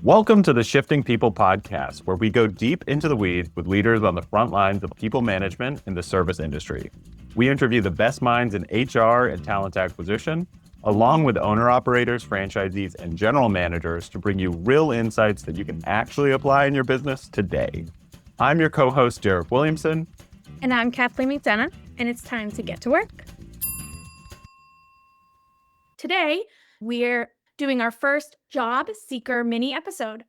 Welcome to the Shifting People podcast, where we go deep into the weeds with leaders on the front lines of people management in the service industry. We interview the best minds in HR and talent acquisition, along with owner-operators, franchisees, and general managers to bring you real insights that you can actually apply in your business today. I'm your co-host, Derek Williamson. And I'm Kathleen McDonough, and it's time to get to work. Today, we're doing our first job seeker mini episode.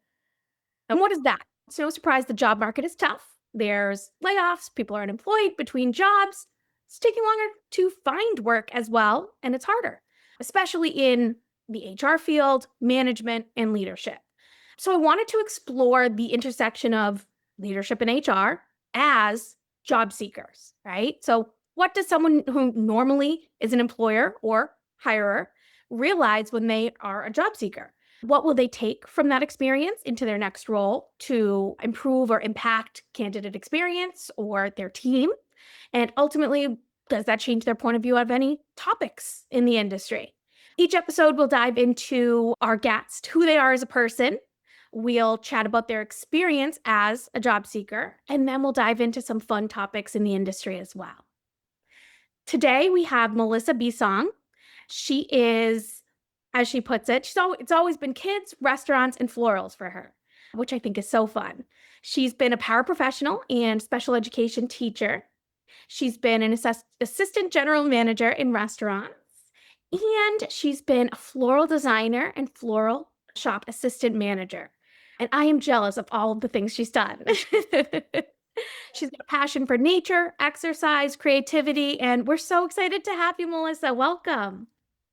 And what is that? It's no surprise the job market is tough. There's layoffs, people are unemployed between jobs. It's taking longer to find work as well, and it's harder, especially in the HR field, management, and leadership. So I wanted to explore the intersection of leadership and HR as job seekers, right? So what does someone who normally is an employer or hirer realize when they are a job seeker? What will they take from that experience into their next role to improve or impact candidate experience or their team? And ultimately, does that change their point of view of any topics in the industry? Each episode will dive into our guest, who they are as a person. We'll chat about their experience as a job seeker, and then we'll dive into some fun topics in the industry as well. Today, we have Melissa Besong. She is, as she puts it, it's always been kids, restaurants, and florals for her, which I think is so fun. She's been a paraprofessional and special education teacher. She's been an assistant general manager in restaurants, and she's been a floral designer and floral shop assistant manager. And I am jealous of all of the things she's done. She's got a passion for nature, exercise, creativity, and we're so excited to have you, Melissa. Welcome.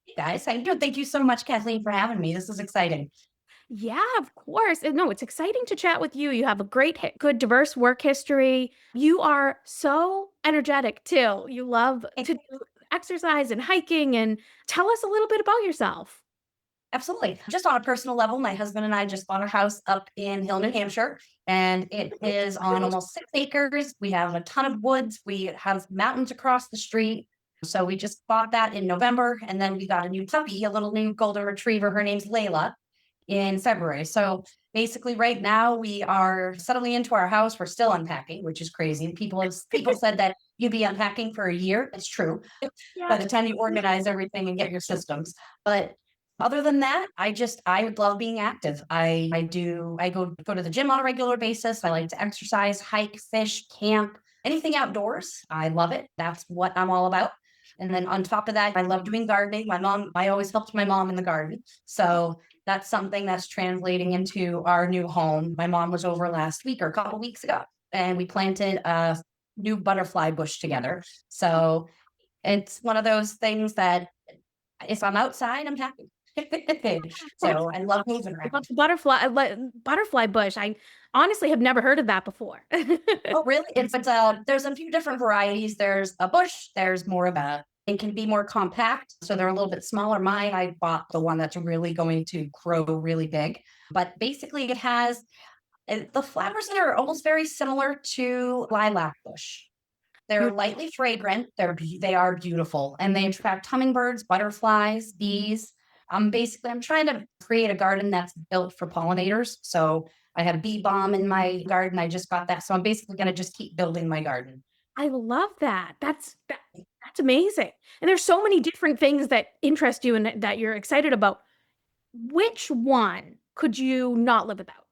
Hey guys, how you doing? Thank you so much, Kathleen, for having me. This is exciting. Yeah, of course. No, it's exciting to chat with you. You have a great, good, diverse work history. You are so energetic, too. You love to do exercise and hiking. And tell us a little bit about yourself. Absolutely. Just on a personal level, my husband and I just bought a house up in Hill, New Hampshire, and it is on almost 6 acres. We have a ton of woods. We have mountains across the street. So we just bought that in November, and then we got a new puppy, a little new golden retriever. Her name's Layla, in February. So basically right now we are settling into our house. We're still unpacking, which is crazy. People said that you'd be unpacking for a year. It's true. By the time you organize everything and get your systems. But other than that, I would love being active. I go to the gym on a regular basis. I like to exercise, hike, fish, camp, anything outdoors. I love it. That's what I'm all about. And then on top of that, I love doing gardening. I always helped my mom in the garden. So that's something that's translating into our new home. My mom was over last week or a couple weeks ago, and we planted a new butterfly bush together. So it's one of those things that if I'm outside, I'm happy. So I love moving around. Butterfly bush. I honestly have never heard of that before. Oh, really? There's a few different varieties. There's a bush. There's more of it can be more compact. So they're a little bit smaller. I bought the one that's really going to grow really big. But basically it has the flowers that are almost very similar to lilac bush. They're lightly fragrant. They are beautiful, and they attract hummingbirds, butterflies, bees. I'm trying to create a garden that's built for pollinators. So I have bee balm in my garden. I just got that. So I'm basically going to just keep building my garden. I love that. That's amazing. And there's so many different things that interest you and that you're excited about. Which one could you not live without?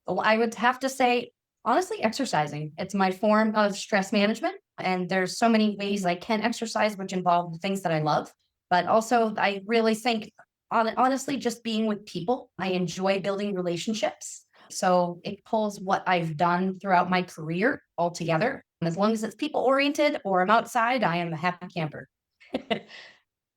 Well, I would have to say, honestly, exercising. It's my form of stress management. And there's so many ways I can exercise, which involve the things that I love. But also, I really think, honestly, just being with people. I enjoy building relationships. So it pulls what I've done throughout my career all together. And as long as it's people-oriented or I'm outside, I am a happy camper.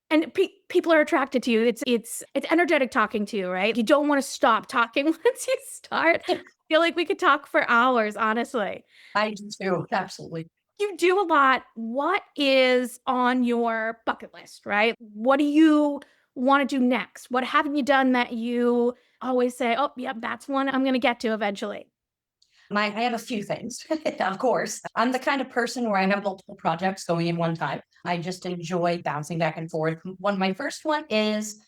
And people are attracted to you. It's energetic talking to you, right? You don't want to stop talking once you start. I feel like we could talk for hours, honestly. I do too, absolutely. You do a lot. What is on your bucket list, right? What do you want to do next? What haven't you done that you always say, oh, yeah, that's one I'm going to get to eventually? I have a few things, of course. I'm the kind of person where I have multiple projects going in one time. I just enjoy bouncing back and forth. My first one is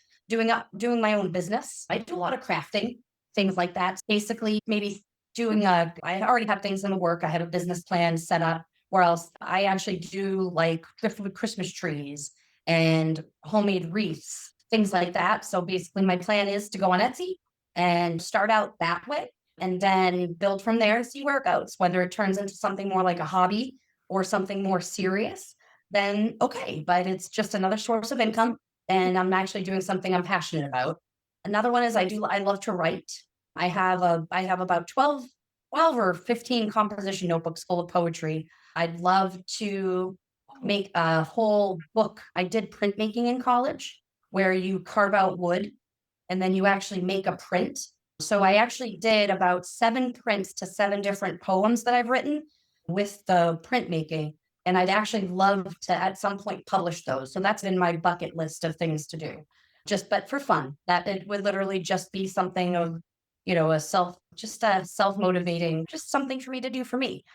doing my own business. I do a lot of crafting, things like that. Basically, maybe I already have things in the work. I have a business plan set up where else I actually do like driftwood Christmas trees and homemade wreaths, things like that. So basically my plan is to go on Etsy and start out that way and then build from there and see where it goes, whether it turns into something more like a hobby or something more serious, then okay, but it's just another source of income and I'm actually doing something I'm passionate about. Another one is I love to write. I have about 12 or 15 composition notebooks full of poetry. I'd love to make a whole book. I did printmaking in college where you carve out wood and then you actually make a print. So I actually did about 7 prints to 7 different poems that I've written with the printmaking. And I'd actually love to at some point publish those. So that's in my bucket list of things to do. But for fun, that it would literally just be something of, a self-motivating, just something for me to do for me.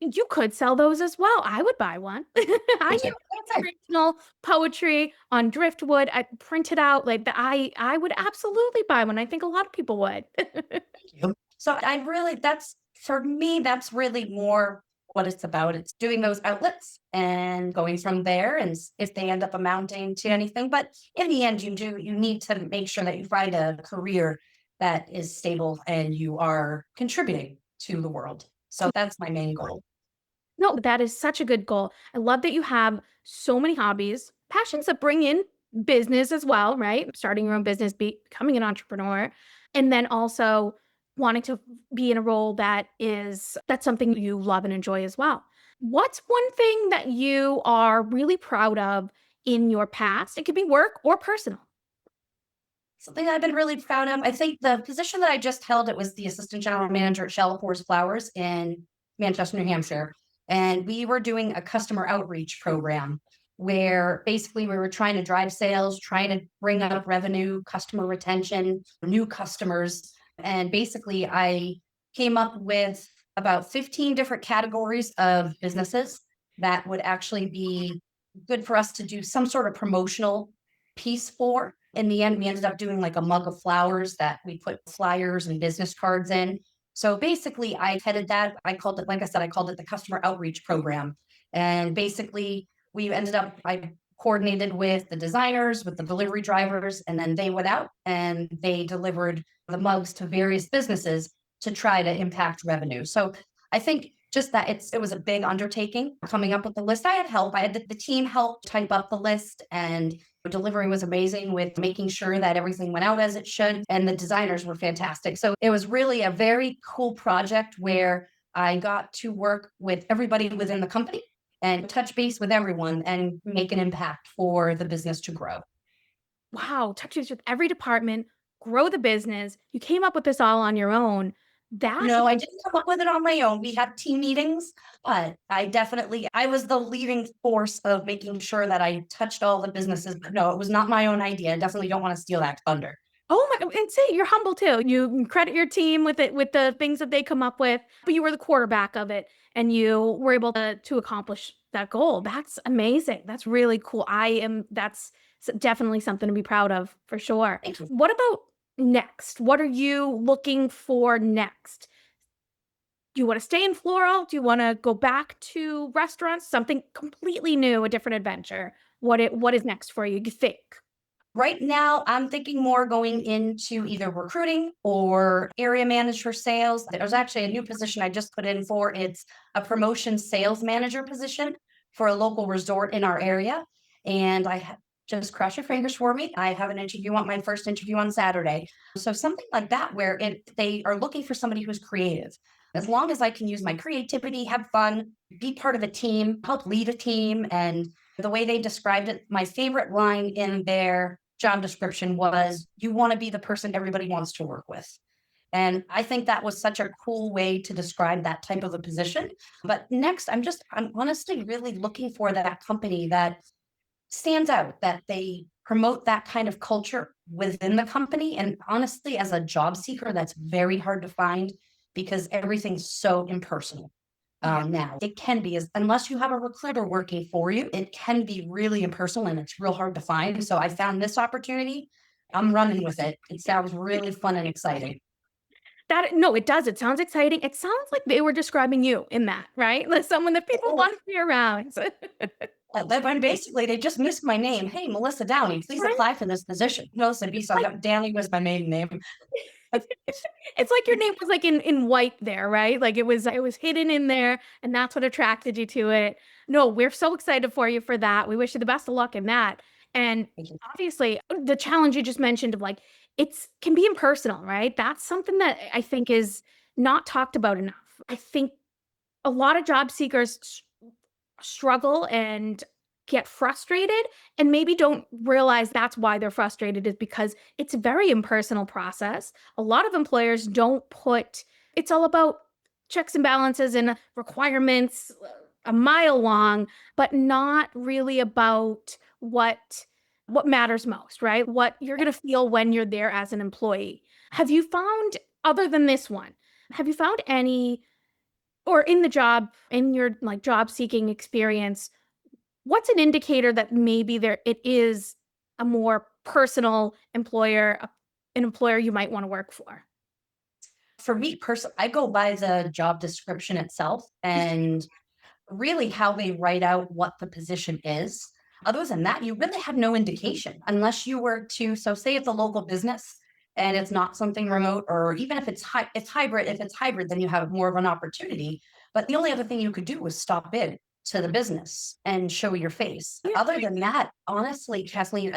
You could sell those as well. I would buy one. I do original poetry on driftwood. I print it out like that. I would absolutely buy one. I think a lot of people would. So that's for me, that's really more what it's about. It's doing those outlets and going from there. And if they end up amounting to anything, but in the end, you need to make sure that you find a career that is stable and you are contributing to the world. So that's my main goal. No, that is such a good goal. I love that you have so many hobbies, passions that bring in business as well, right? Starting your own business, becoming an entrepreneur, and then also wanting to be in a role that's something you love and enjoy as well. What's one thing that you are really proud of in your past? It could be work or personal. Something I've been really proud of. I think the position that I just held, it was the assistant general manager at Shallow Flowers in Manchester, New Hampshire. And we were doing a customer outreach program where basically we were trying to drive sales, trying to bring up revenue, customer retention, new customers. And basically I came up with about 15 different categories of businesses that would actually be good for us to do some sort of promotional piece for. In the end, we ended up doing like a mug of flowers that we put flyers and business cards in. So basically, I headed that. I called it, like I said, I called it the customer outreach program. And basically, I coordinated with the designers, with the delivery drivers, and then they went out and they delivered the mugs to various businesses to try to impact revenue. So I think just that it was a big undertaking coming up with the list. I had help. I had the team help type up the list, and delivery was amazing with making sure that everything went out as it should. And the designers were fantastic. So it was really a very cool project where I got to work with everybody within the company and touch base with everyone and make an impact for the business to grow. Wow, touch base with every department, grow the business. You came up with this all on your own. No, I didn't come up with it on my own. We had team meetings, but I was the leading force of making sure that I touched all the businesses. But no, it was not my own idea. I definitely don't want to steal that thunder. Oh my, and see, you're humble too. You credit your team with it, with the things that they come up with, but you were the quarterback of it and you were able to accomplish that goal. That's amazing. That's really cool. That's definitely something to be proud of for sure. Thank you. What about next? What are you looking for next? Do you want to stay in floral? Do you want to go back to restaurants? Something completely new, a different adventure. What is next for you? You think? Right now, I'm thinking more going into either recruiting or area manager sales. There's actually a new position I just put in for. It's a promotion sales manager position for a local resort in our area. And just cross your fingers for me. I have my first interview on Saturday. So something like that where they are looking for somebody who's creative. As long as I can use my creativity, have fun, be part of a team, help lead a team. And the way they described it, my favorite line in their job description was, you want to be the person everybody wants to work with. And I think that was such a cool way to describe that type of a position. But next, I'm honestly really looking for that company that stands out, that they promote that kind of culture within the company. And honestly, as a job seeker, that's very hard to find because everything's so impersonal. Now it can be, unless you have a recruiter working for you, it can be really impersonal and it's real hard to find. So I found this opportunity I'm running with it. It sounds really fun and exciting. No, it does. It sounds exciting. It sounds like they were describing you in that, right? Like someone that people want to be around. But basically, they just missed my name. Hey, Melissa Downey, please Right? apply for this position. Melissa Besong. Downey was my maiden name. It's like your name was like in white there, right? Like it was hidden in there, and that's what attracted you to it. No, we're so excited for you for that. We wish you the best of luck in that. And Thank you. obviously, the challenge you just mentioned of like it's can be impersonal, right? That's something that I think is not talked about enough. I think a lot of job seekers struggle and get frustrated and maybe don't realize that's why they're frustrated is because it's a very impersonal process. A lot of employers don't put it's all about checks and balances and requirements a mile long, but not really about what matters most, right? What you're going to feel when you're there as an employee. Have you found other than this one, have you found any or in your like job seeking experience, what's an indicator that maybe it is a more personal employer, an employer you might want to work for? For me personally, I go by the job description itself and really how they write out what the position is. Other than that, you really have no indication unless you were to, so say it's a local business and it's not something remote, or even if it's hybrid. If it's hybrid, then you have more of an opportunity. But the only other thing you could do was stop in to the business and show your face. Other than that, honestly, Kathleen,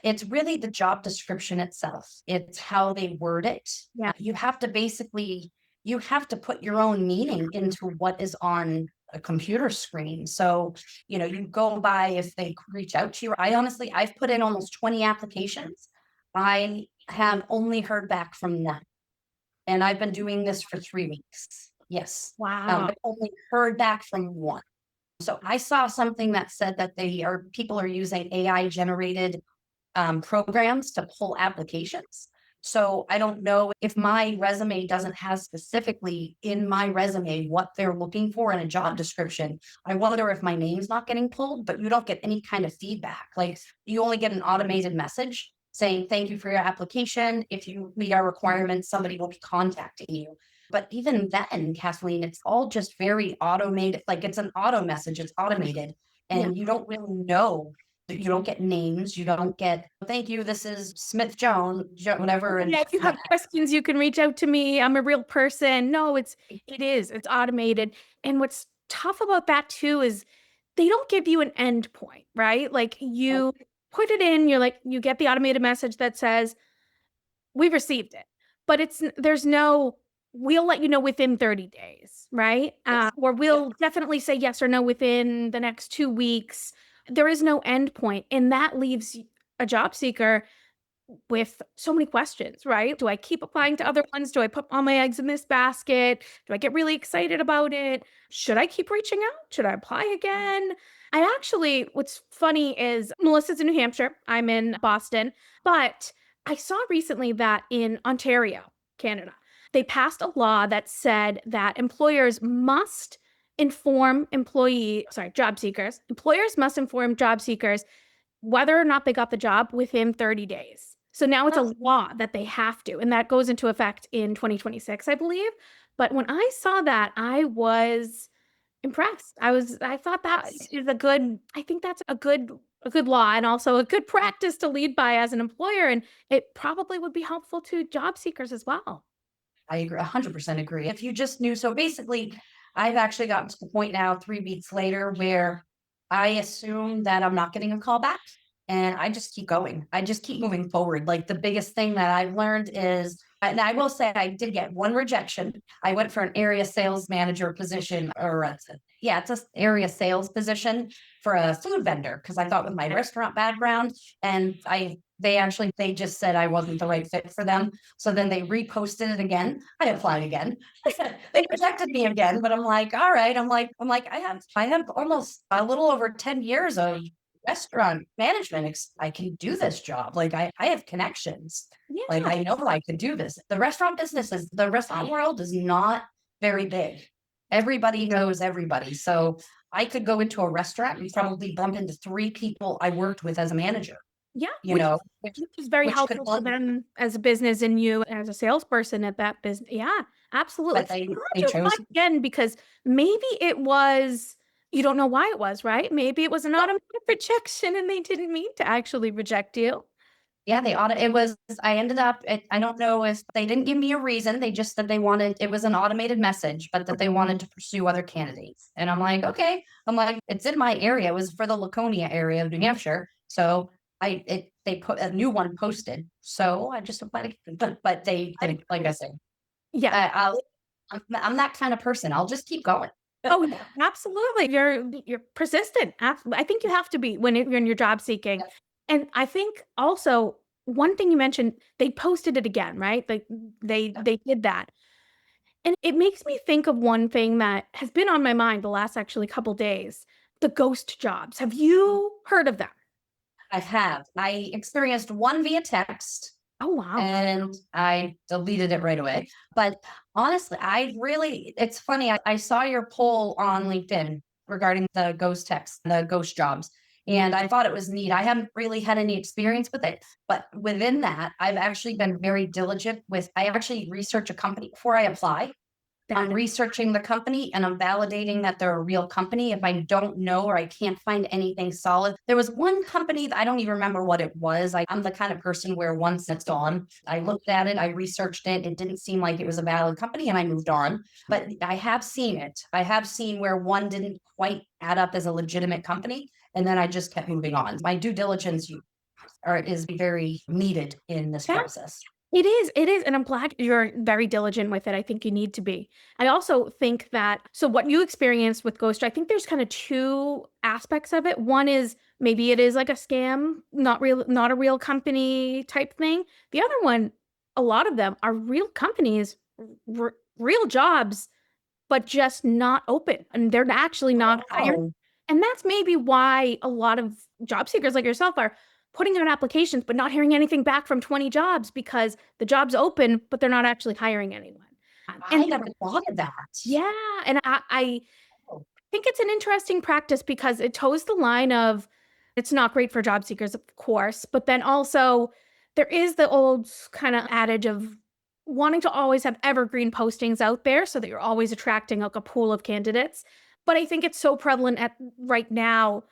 it's really the job description itself. It's how they word it. Yeah. You have to put your own meaning into what is on a computer screen. So, you go by if they reach out to you. I've put in almost 20 applications. I have only heard back from one. And I've been doing this for 3 weeks. Yes. Wow. I've only heard back from one. So I saw something that said that people are using AI generated programs to pull applications. So I don't know if my resume doesn't have specifically in my resume what they're looking for in a job description. I wonder if my name's not getting pulled, but you don't get any kind of feedback. Like you only get an automated message saying, thank you for your application. If you meet our requirements, somebody will be contacting you. But even then, Kathleen, it's all just very automated. Like it's an auto message, it's automated. And you don't really know. You don't get names. You don't get, thank you. This is Smith Jones, whatever. And Yeah, if you have questions, you can reach out to me. I'm a real person. No, it's automated. And what's tough about that too is they don't give you an end point, right? Like you put it in, you get the automated message that says, we've received it, but there's no, we'll let you know within 30 days, right? Or we'll definitely say yes or no within the next 2 weeks. There is no end point, and that leaves a job seeker with so many questions, right? Do I keep applying to other ones? Do I put all my eggs in this basket? Do I get really excited about it? Should I keep reaching out? Should I apply again? What's funny is Melissa's in New Hampshire. I'm in Boston, but I saw recently that in Ontario, Canada, they passed a law that said that employers must inform job seekers. Employers must inform job seekers whether or not they got the job within 30 days. So now it's a law that they have to, and that goes into effect in 2026, I believe. But when I saw that, I was impressed. I thought I think that's a good law and also a good practice to lead by as an employer. And it probably would be helpful to job seekers as well. I agree, 100% agree. If you just knew, so basically, I've actually gotten to the point now, 3 weeks later, where I assume that I'm not getting a call back, and I just keep going. I just keep moving forward. Like the biggest thing that I've learned is, and I will say, I did get one rejection. I went for an area sales manager position, it's an area sales position for a food vendor because I thought with my restaurant background, and they just said I wasn't the right fit for them. So then they reposted it again. I applied again. They rejected me again, but I'm like, all right. I have almost a little over 10 years of restaurant management. I can do this job. Like I have connections. Yeah. Like I know I could do this. The restaurant world is not very big. Everybody knows everybody. So I could go into a restaurant and probably bump into 3 people I worked with as a manager. Yeah, you know, which is very which could helpful to them as a business and you as a salesperson at that business. Yeah, absolutely. but they Just chose. again, because maybe it was, you don't know why it was, right? Maybe it was an automatic rejection and they didn't mean to actually reject you. Yeah, it was, I ended up, I don't know if they didn't give me a reason. They just said it was an automated message, but that they wanted to pursue other candidates. And I'm like, okay. I'm like, it's in my area. It was for the Laconia area of New Hampshire. So they put a new one posted. So I just applied again. But they, like I said, Yeah. I'm that kind of person. I'll just keep going. Oh, yeah, absolutely. You're persistent. I think you have to be when you're in your job seeking. And I think also one thing you mentioned, they posted it again, right? Like they did that. And it makes me think of one thing that has been on my mind the last actually couple days, the ghost jobs. Have you heard of them? I have. I experienced one via text. Oh, wow. And I deleted it right away. But honestly, it's funny. I saw your poll on LinkedIn regarding the ghost text, the ghost jobs, and I thought it was neat. I haven't really had any experience with it, but within that, I've actually been very diligent I actually research a company before I apply. I'm researching the company and I'm validating that they're a real company. If I don't know or I can't find anything solid, there was one company that I don't even remember what it was. I'm the kind of person where once it's gone, I looked at it, I researched it. It didn't seem like it was a valid company and I moved on. But I have seen it. I have seen where one didn't quite add up as a legitimate company. And then I just kept moving on. My due diligence is very needed in this process. It is. And I'm glad you're very diligent with it. I think you need to be. I also think that, so what you experienced with Ghost, I think there's kind of two aspects of it. One is maybe it is like a scam, not a real company type thing. The other one, a lot of them are real companies, real jobs, but just not open. And they're actually not hiring. And that's maybe why a lot of job seekers like yourself are putting out applications, but not hearing anything back from 20 jobs because the job's open, but they're not actually hiring anyone. I never thought of that. Yeah. And I think it's an interesting practice because it toes the line of it's not great for job seekers, of course, but then also there is the old kind of adage of wanting to always have evergreen postings out there so that you're always attracting like a pool of candidates. But I think it's so prevalent right now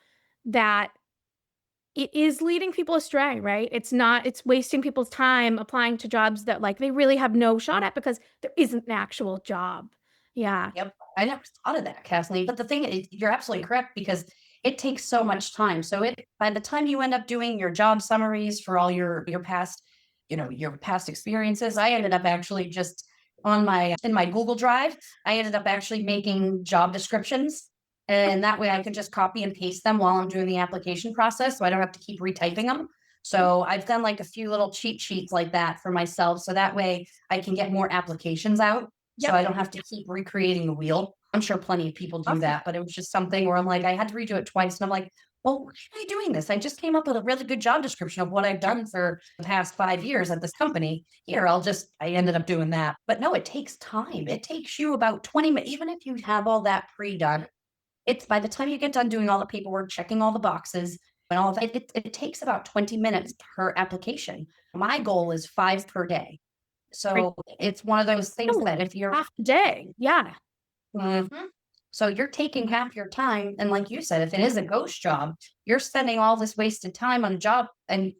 that it is leading people astray, right? It's wasting people's time applying to jobs that like they really have no shot at because there isn't an actual job. Yeah. Yep. I never thought of that, Kathleen. But the thing is, you're absolutely correct because it takes so much time. So by the time you end up doing your job summaries for all your past, your past experiences, I ended up actually just in my Google Drive, I ended up actually making job descriptions. And that way I can just copy and paste them while I'm doing the application process. So I don't have to keep retyping them. So I've done like a few little cheat sheets like that for myself. So that way I can get more applications out. So I don't have to keep recreating the wheel. I'm sure plenty of people do that, but it was just something where I'm like, I had to redo it twice. And I'm like, well, why am I doing this? I just came up with a really good job description of what I've done for the past 5 years at this company. I ended up doing that. But no, it takes time. It takes you about 20 minutes, even if you have all that pre-done. It's by the time you get done doing all the paperwork, checking all the boxes and all of that, it takes about 20 minutes per application. My goal is 5 per day. So it's one of those things that if you're half a day, yeah. So you're taking half your time. And like you said, if it is a ghost job, you're spending all this wasted time on a job. And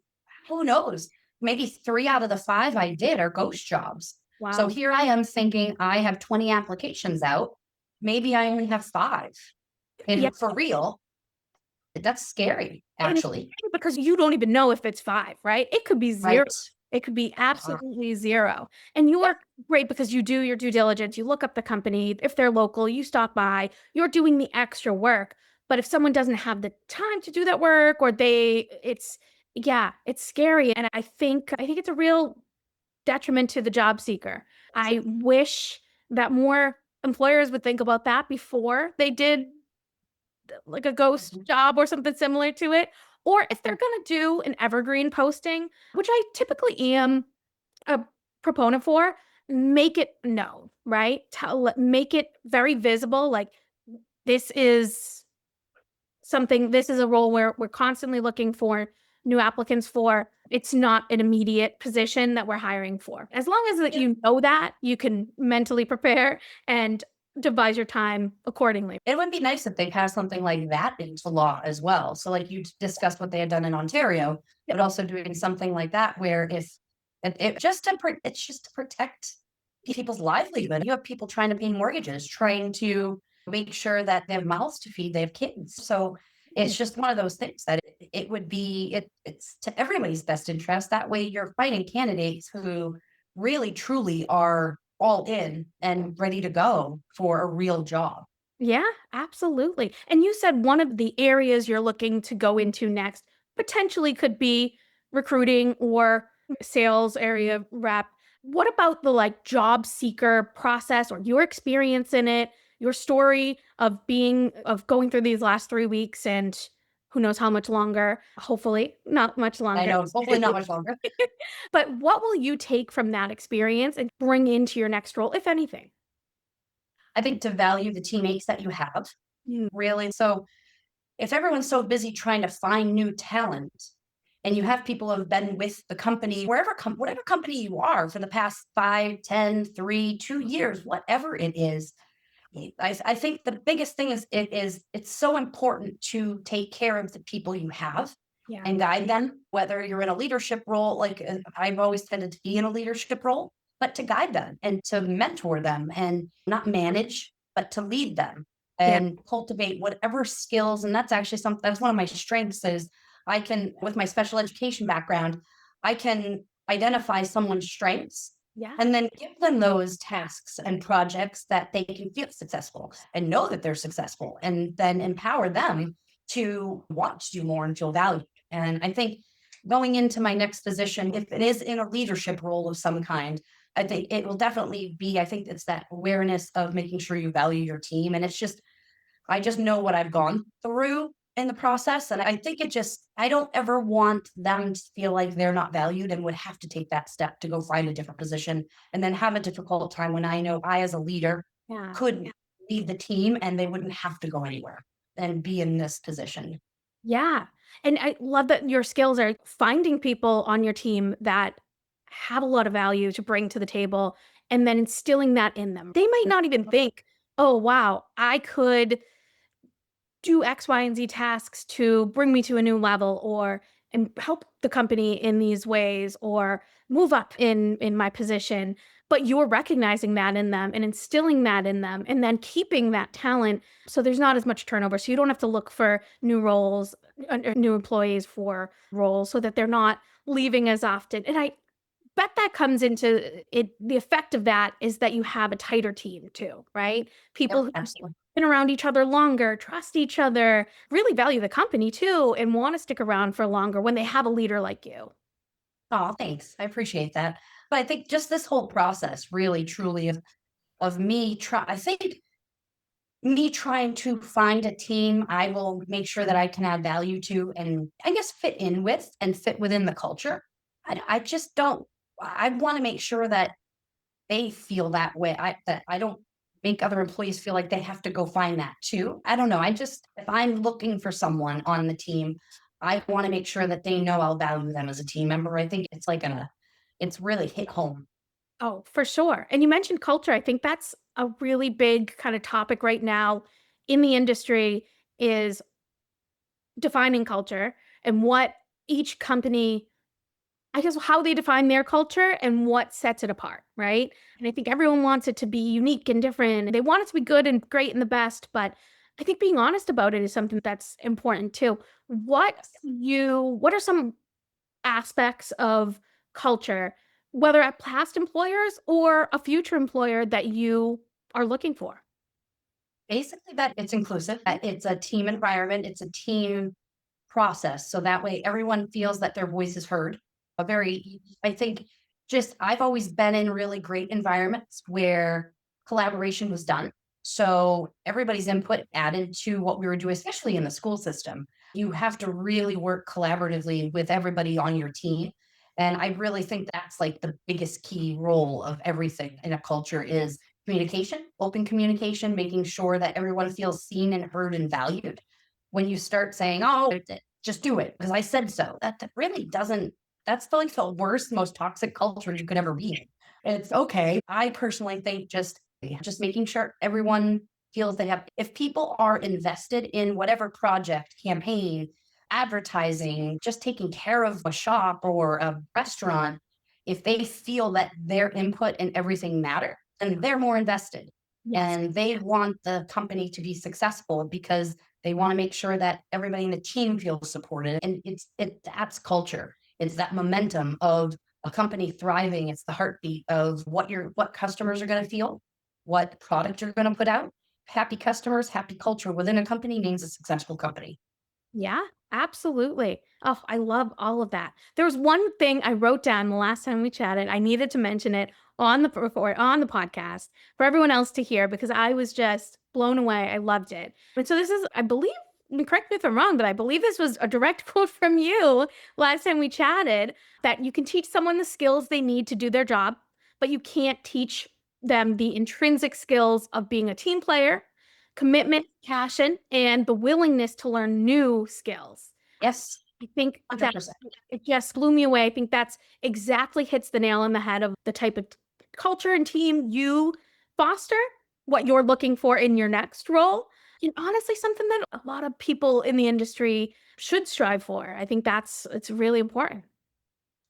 who knows, maybe 3 out of the 5 I did are ghost jobs. Wow. So here I am thinking I have 20 applications out. Maybe I only have 5. And for real, that's scary, actually. Because you don't even know if it's 5, right? It could be 0. Right. It could be absolutely 0. And you are great because you do your due diligence. You look up the company. If they're local, you stop by. You're doing the extra work. But if someone doesn't have the time to do that work or it's scary. And I think it's a real detriment to the job seeker. I wish that more employers would think about that before they did like a ghost job or something similar to it. Or if they're going to do an evergreen posting, which I typically am a proponent for, make it known, right? Make it very visible. Like this is a role where we're constantly looking for new applicants for, it's not an immediate position that we're hiring for. As long as that you know that, you can mentally prepare and devise your time accordingly. It would be nice if they pass something like that into law as well. So like you discussed what they had done in Ontario, but also doing something like that where if it's just to protect people's livelihood. You have people trying to pay mortgages, trying to make sure that they have mouths to feed, they have kids. So it's just one of those things that it would be, it's to everybody's best interest. That way you're fighting candidates who really truly are all in and ready to go for a real job. Yeah, absolutely. And you said one of the areas you're looking to go into next potentially could be recruiting or sales area rep. What about the like job seeker process or your experience in it, your story of going through these last 3 weeks and who knows how much longer, hopefully not much longer. I know, hopefully not much longer. But what will you take from that experience and bring into your next role, if anything? I think to value the teammates that you have, Mm. really. So if everyone's so busy trying to find new talent and you have people who have been with the company, whatever company you are for the past 5, 10, 3, 2 years, whatever it is, I think the biggest thing is it's so important to take care of the people you have Yeah. and guide them, whether you're in a leadership role, like I've always tended to be in a leadership role, but to guide them and to mentor them and not manage, but to lead them Yeah. and cultivate whatever skills. And that's actually that's one of my strengths is I can, with my special education background, I can identify someone's strengths Yeah. and then give them those tasks and projects that they can feel successful and know that they're successful, and then empower them to want to do more and feel valued. And I think going into my next position, if it is in a leadership role of some kind, I think it will definitely be, I think it's that awareness of making sure you value your team. And I just know what I've gone through in the process. And I think I don't ever want them to feel like they're not valued and would have to take that step to go find a different position and then have a difficult time when I know I, as a leader, Yeah. could lead the team and they wouldn't have to go anywhere and be in this position. Yeah. And I love that your skills are finding people on your team that have a lot of value to bring to the table and then instilling that in them. They might not even think, oh, wow, I could do X, Y, and Z tasks to bring me to a new level or and help the company in these ways or move up in my position. But you're recognizing that in them and instilling that in them and then keeping that talent so there's not as much turnover. So you don't have to look for new roles, or new employees for roles so that they're not leaving as often. And I bet that comes into it. The effect of that is that you have a tighter team too, right? People Yep, who absolutely. been around each other longer, trust each other, really value the company too, and want to stick around for longer when they have a leader like you. Oh, thanks. I appreciate that. But I think just this whole process really truly of I think me trying to find a team I will make sure that I can add value to and I guess fit in with and fit within the culture. I just don't, I want to make sure that they feel that way. That I don't make other employees feel like they have to go find that too. I don't know. If I'm looking for someone on the team, I want to make sure that they know I'll value them as a team member. I think it's really hit home. Oh, for sure. And you mentioned culture. I think that's a really big kind of topic right now in the industry is defining culture and what each company, I guess, how they define their culture and what sets it apart, right? And I think everyone wants it to be unique and different. They want it to be good and great and the best, but I think being honest about it is something that's important too. What are some aspects of culture, whether at past employers or a future employer that you are looking for? Basically, that it's inclusive. It's a team environment. It's a team process. So that way everyone feels that their voice is heard. I think I've always been in really great environments where collaboration was done. So everybody's input added to what we were doing, especially in the school system. You have to really work collaboratively with everybody on your team. And I really think that's like the biggest key role of everything in a culture is communication, open communication, making sure that everyone feels seen and heard and valued. When you start saying, oh, just do it because I said so. That really doesn't, that's like the worst, most toxic culture you could ever be in. It's okay. I personally think just making sure everyone feels they have, if people are invested in whatever project, campaign, advertising, just taking care of a shop or a restaurant, if they feel that their input and everything matter, then they're more invested. Yes. And they want the company to be successful because they want to make sure that everybody in the team feels supported. And that's culture. It's that momentum of a company thriving. It's the heartbeat of what customers are going to feel, what product you're going to put out. Happy customers, happy culture within a company means a successful company. Yeah, absolutely. Oh, I love all of that. There was one thing I wrote down the last time we chatted. I needed to mention it on the on the podcast for everyone else to hear because I was just blown away. I loved it. And so this is, I believe, correct me if I'm wrong, but I believe this was a direct quote from you last time we chatted that you can teach someone the skills they need to do their job, but you can't teach them the intrinsic skills of being a team player, commitment, passion, and the willingness to learn new skills. Yes, I think that 100%. it just blew me away. I think that's exactly hits the nail on the head of the type of culture and team you foster, what you're looking for in your next role. And honestly, something that a lot of people in the industry should strive for. I think it's really important.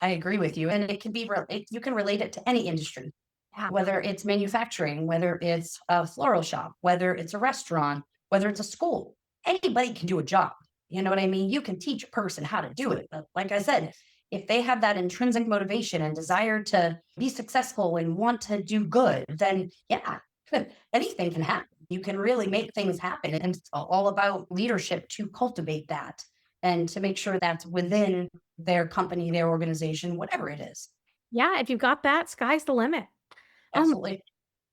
I agree with you. And it can be, you can relate it to any industry, Yeah. whether it's manufacturing, whether it's a floral shop, whether it's a restaurant, whether it's a school. Anybody can do a job. You know what I mean? You can teach a person how to do it. But like I said, if they have that intrinsic motivation and desire to be successful and want to do good, then yeah, anything can happen. You can really make things happen. And it's all about leadership to cultivate that and to make sure that's within their company, their organization, whatever it is. Yeah, if you've got that, sky's the limit. Absolutely.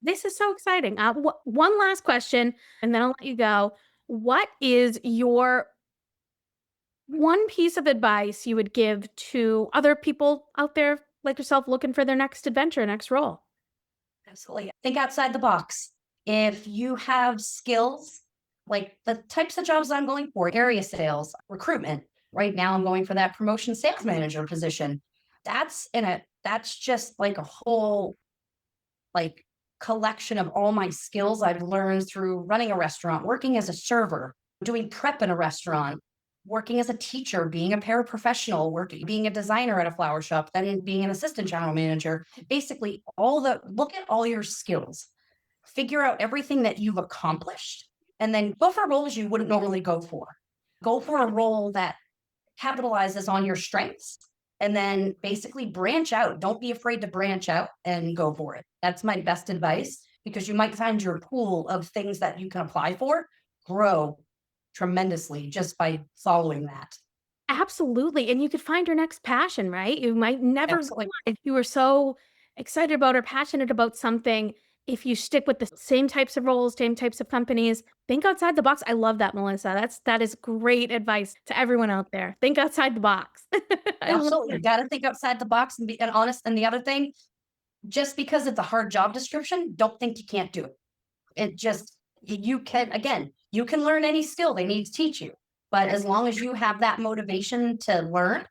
This is so exciting. One last question, and then I'll let you go. What is your one piece of advice you would give to other people out there like yourself looking for their next adventure, next role? Absolutely. Think outside the box. If you have skills, like the types of jobs I'm going for, area sales, recruitment. Right now I'm going for that promotion sales manager position. That's just like a whole like collection of all my skills I've learned through running a restaurant, working as a server, doing prep in a restaurant, working as a teacher, being a paraprofessional, working, being a designer at a flower shop, then being an assistant general manager. Basically, look at all your skills, figure out everything that you've accomplished, and then go for roles you wouldn't normally go for. Go for a role that capitalizes on your strengths and then basically branch out. Don't be afraid to branch out and go for it. That's my best advice because you might find your pool of things that you can apply for grow tremendously just by following that. Absolutely. And you could find your next passion, right? You might never, Absolutely. if you were so excited about or passionate about something, if you stick with the same types of roles, same types of companies, think outside the box. I love that, Melissa. That is great advice to everyone out there. Think outside the box. I love Absolutely. You it. got to think outside the box and be and honest. And the other thing, just because it's a hard job description, don't think you can't do it. It just, you can, again, you can learn any skill they need to teach you. But as long as you have that motivation to learn,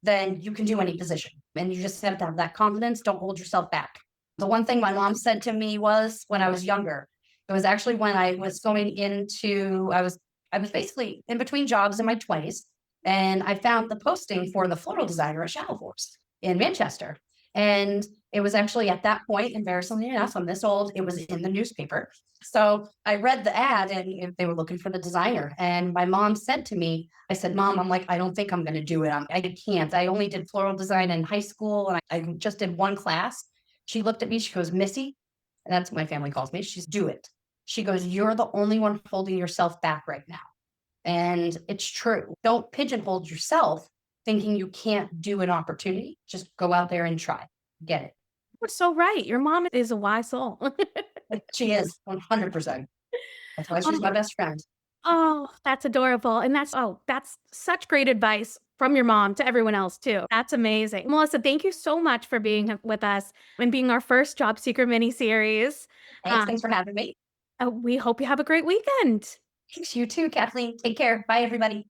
then you can do any position. And you just have to have that confidence. Don't hold yourself back. The one thing my mom said to me was when I was younger, it was actually when I was going into, I was basically in between jobs in my 20s. And I found the posting for the floral designer at Channel Force in Manchester. And it was actually at that point, embarrassingly enough, I'm this old, it was in the newspaper. So I read the ad and they were looking for the designer. And my mom said to me, I said, Mom, I'm like, I don't think I'm going to do it. I can't. I only did floral design in high school and I just did one class. She looked at me, she goes, Missy, and that's what my family calls me. She's do it. She goes, you're the only one holding yourself back right now. And it's true. Don't pigeonhole yourself thinking you can't do an opportunity. Just go out there and try. Get it. You're so right. Your mom is a wise soul. She is 100%. That's why she's my best friend. Oh, that's adorable. And that's such great advice from your mom to everyone else too. That's amazing. Melissa, thank you so much for being with us and being our first Job Seeker mini series. Thanks for having me. We hope you have a great weekend. Thanks, you too, Kathleen. Take care. Bye, everybody.